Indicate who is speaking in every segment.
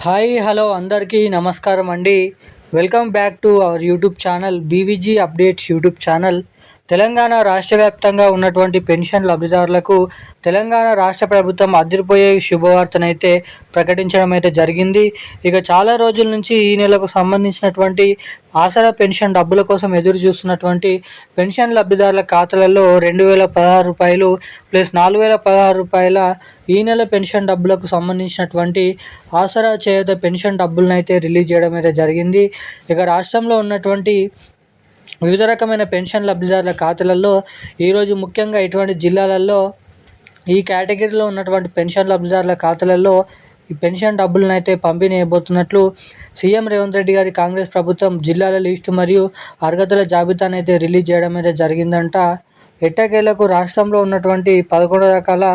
Speaker 1: Hi hello అందరికీ నమస్కారం అండి. Welcome back to our YouTube channel BVG updates YouTube channel. Telangana రాష్ట్ర వ్యాప్తంగా ఉన్నటువంటి పెన్షన్ లబ్ధిదారులకు తెలంగాణ రాష్ట్ర ప్రభుత్వం అదిరిపోయే శుభవార్తనైతే ప్రకటించడం అయితే జరిగింది. ఇక చాలా రోజుల నుంచి ఈ నెలకు సంబంధించినటువంటి ఆసరా పెన్షన్ డబ్బుల కోసం ఎదురు చూస్తున్నటువంటి పెన్షన్ లబ్ధిదారుల ఖాతాలలో రూ. 2016 ప్లస్ రూ. 4016 ఈ నెల పెన్షన్ డబ్బులకు సంబంధించినటువంటి ఆసరా చేయూత పెన్షన్ డబ్బులను అయితే రిలీజ్ చేయడం అయితే జరిగింది. ఇక రాష్ట్రంలో ఉన్నటువంటి వివిధ రకమైన పెన్షన్ లబ్ధిదారుల ఖాతాలలో ఈరోజు ముఖ్యంగా ఇటువంటి జిల్లాలలో ఈ కేటగిరీలో ఉన్నటువంటి పెన్షన్ లబ్ధిదారుల ఖాతాలలో ఈ పెన్షన్ డబ్బులను అయితే పంపిణీ అయిపోతున్నట్లు సీఎం రేవంత్ రెడ్డి గారి కాంగ్రెస్ ప్రభుత్వం జిల్లాల లిస్టు మరియు అర్హతల జాబితాను అయితే రిలీజ్ చేయడం అయితే జరిగిందంట. ఎట్టకేలకు రాష్ట్రంలో ఉన్నటువంటి 11 రకాల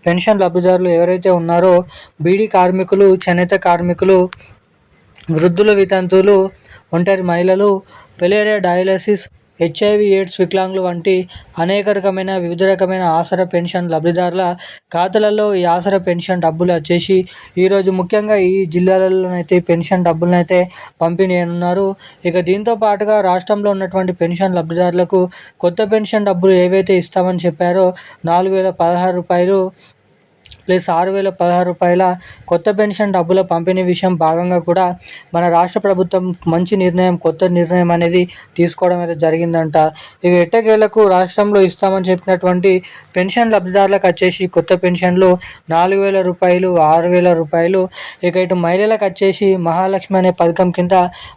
Speaker 1: పెన్షన్ లబ్ధిదారులు ఎవరైతే ఉన్నారో బీడీ కార్మికులు, చేనేత కార్మికులు, వృద్ధుల, వితంతువులు, ఒంటరి మహిళలు, పెలేరియా డయాలసిస్, హెచ్ఐవి ఎయిడ్స్ వికలాంగులు వంటి అనేక రకమైన వివిధ రకమైన ఆసరా పెన్షన్ లబ్ధిదారుల ఖాతాలలో ఈ ఆసరా పెన్షన్ డబ్బులు వచ్చేసి ఈరోజు ముఖ్యంగా ఈ జిల్లాలలోనైతే పెన్షన్ డబ్బులను అయితే పంపిణీ చేయనున్నారు. ఇక దీంతో పాటుగా రాష్ట్రంలో ఉన్నటువంటి పెన్షన్ లబ్ధిదారులకు కొత్త పెన్షన్ డబ్బులు ఏవైతే ఇస్తామని చెప్పారో రూ. 4016 ప్లస్ రూ. 6016 కొత్త పెన్షన్ డబ్బుల పంపిణీ విషయం భాగంగా కూడా మన రాష్ట్ర ప్రభుత్వం మంచి నిర్ణయం, కొత్త నిర్ణయం అనేది తీసుకోవడం అయితే జరిగిందంట. ఇక ఎట్టకేలకు రాష్ట్రంలో ఇస్తామని చెప్పినటువంటి పెన్షన్ లబ్ధిదారులకు వచ్చేసి కొత్త పెన్షన్లు రూ. 4000, రూ. 6000. ఇక ఇటు మహిళలకు వచ్చేసి మహాలక్ష్మి అనే పథకం కింద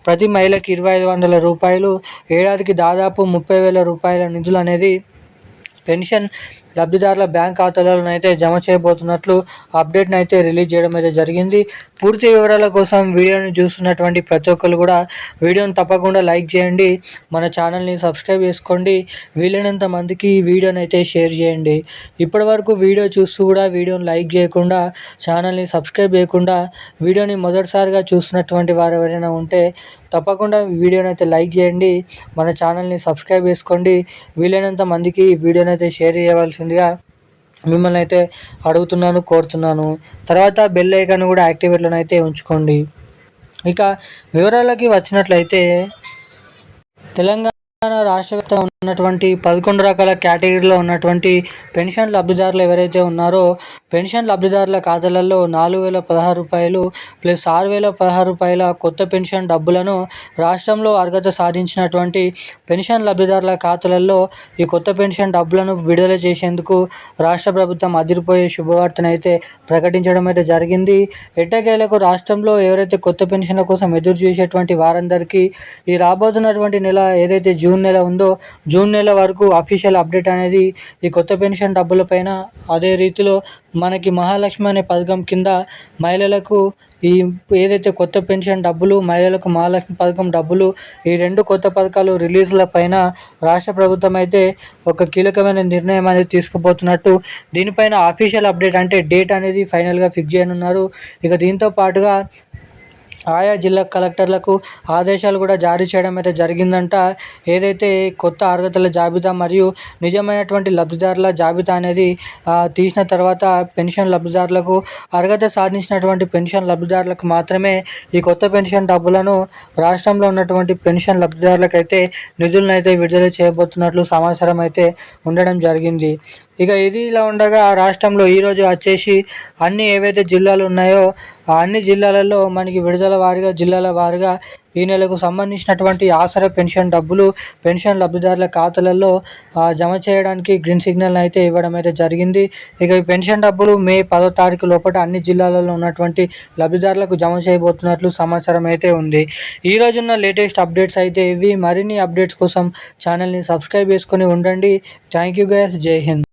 Speaker 1: ప్రతి మహిళకి రూ. 2500, ఏడాదికి దాదాపు రూ. 30,000 నిధులు అనేది పెన్షన్ లబ్ధిదారుల బ్యాంక్ ఖాతాలలో అయితే జమ చేయబోతున్నట్లు అప్డేట్ని అయితే రిలీజ్ చేయడం అయితే జరిగింది. పూర్తి వివరాల కోసం వీడియోని చూస్తున్నటువంటి ప్రతి ఒక్కరు కూడా వీడియోని తప్పకుండా లైక్ చేయండి, మన ఛానల్ని సబ్స్క్రైబ్ చేసుకోండి, వీలైనంత మందికి ఈ వీడియోని అయితే షేర్ చేయండి. ఇప్పటివరకు వీడియో చూస్తూ కూడా వీడియోని లైక్ చేయకుండా, ఛానల్ని సబ్స్క్రైబ్ చేయకుండా వీడియోని మొదటిసారిగా చూస్తున్నటువంటి వారు ఎవరైనా ఉంటే తప్పకుండా వీడియోని అయితే లైక్ చేయండి, మన ఛానల్ని సబ్స్క్రైబ్ చేసుకోండి, వీలైనంత మందికి ఈ వీడియోని అయితే షేర్ చేయవలసిందిగా మిమ్మల్ని అయితే అడుగుతున్నాను, కోరుతున్నాను. తర్వాత బెల్ ఐకాన్ కూడా యాక్టివేట్లోనే అయితే ఉంచుకోండి. ఇక వివరాలకి వచ్చినట్లయితే తెలంగాణ రాష్ట్ర వ్యాప్తంగా ఉన్నటువంటి 11 రకాల కేటగిరీలో ఉన్నటువంటి పెన్షన్ లబ్ధిదారులు ఎవరైతే ఉన్నారో పెన్షన్ లబ్ధిదారుల ఖాతాలలో రూ. 4016 ప్లస్ రూ. 6016 కొత్త పెన్షన్ డబ్బులను రాష్ట్రంలో అర్హత సాధించినటువంటి పెన్షన్ లబ్ధిదారుల ఖాతాలలో ఈ కొత్త పెన్షన్ డబ్బులను విడుదల చేసేందుకు రాష్ట్ర ప్రభుత్వం అదిరిపోయే శుభవార్తను అయితే ప్రకటించడం అయితే జరిగింది. ఎట్టకేలకు రాష్ట్రంలో ఎవరైతే కొత్త పెన్షన్ల కోసం ఎదురు చూసేటువంటి వారందరికీ ఈ రాబోతున్నటువంటి నెల ఏదైతే జూన్ నెల ఉందో జూన్ నెల వరకు అఫీషియల్ అప్డేట్ అనేది ఈ కొత్త పెన్షన్ డబ్బుల పైన, అదే రీతిలో మనకి మహాలక్ష్మి అనే పథకం కింద మహిళలకు ఈ ఏదైతే కొత్త పెన్షన్ డబ్బులు, మహిళలకు మహాలక్ష్మి పథకం డబ్బులు, ఈ రెండు కొత్త పథకాలు రిలీజ్ల పైన రాష్ట్ర ప్రభుత్వం అయితే ఒక కీలకమైన నిర్ణయం అనేది తీసుకుపోతున్నట్టు దీనిపైన అఫీషియల్ అప్డేట్ అంటే డేట్ అనేది ఫైనల్గా ఫిక్స్ చేయనున్నారు. ఇక దీంతో పాటుగా ఆయా జిల్లా కలెక్టర్లకు ఆదేశాలు కూడా జారీ చేయడం అయితే జరిగిందంట. ఏదైతే కొత్త అర్హతల జాబితా మరియు నిజమైనటువంటి లబ్ధిదారుల జాబితా అనేది తీసిన తర్వాత పెన్షన్ లబ్ధిదారులకు అర్హత సాధించినటువంటి పెన్షన్ లబ్ధిదారులకు మాత్రమే ఈ కొత్త పెన్షన్ డబ్బులను రాష్ట్రంలో ఉన్నటువంటి పెన్షన్ లబ్ధిదారులకు అయితే నిధులను అయితే విడుదల చేయబోతున్నట్లు సమాచారం అయితే ఉండడం జరిగింది. ఇక ఇది ఇలా ఉండగా రాష్ట్రంలో ఈరోజు వచ్చేసి అన్ని ఏవైతే జిల్లాలు ఉన్నాయో ఆ అన్ని జిల్లాలలో మనకి విడుదల వారీగా, జిల్లాల వారీగా ఈ నెలకు సంబంధించినటువంటి ఆసరా పెన్షన్ డబ్బులు పెన్షన్ లబ్ధిదారుల ఖాతాలలో జమ చేయడానికి గ్రీన్ సిగ్నల్ అయితే ఇవ్వడం అయితే జరిగింది. ఇక ఈ పెన్షన్ డబ్బులు మే 10వ తారీఖు లోపల అన్ని జిల్లాలలో ఉన్నటువంటి లబ్ధిదారులకు జమ చేయబోతున్నట్లు సమాచారం అయితే ఉంది. ఈ రోజున్న లేటెస్ట్ అప్డేట్స్ అయితే ఇవి. మరిన్ని అప్డేట్స్ కోసం ఛానల్ని సబ్స్క్రైబ్ చేసుకొని ఉండండి. Thank you guys. జై హింద్.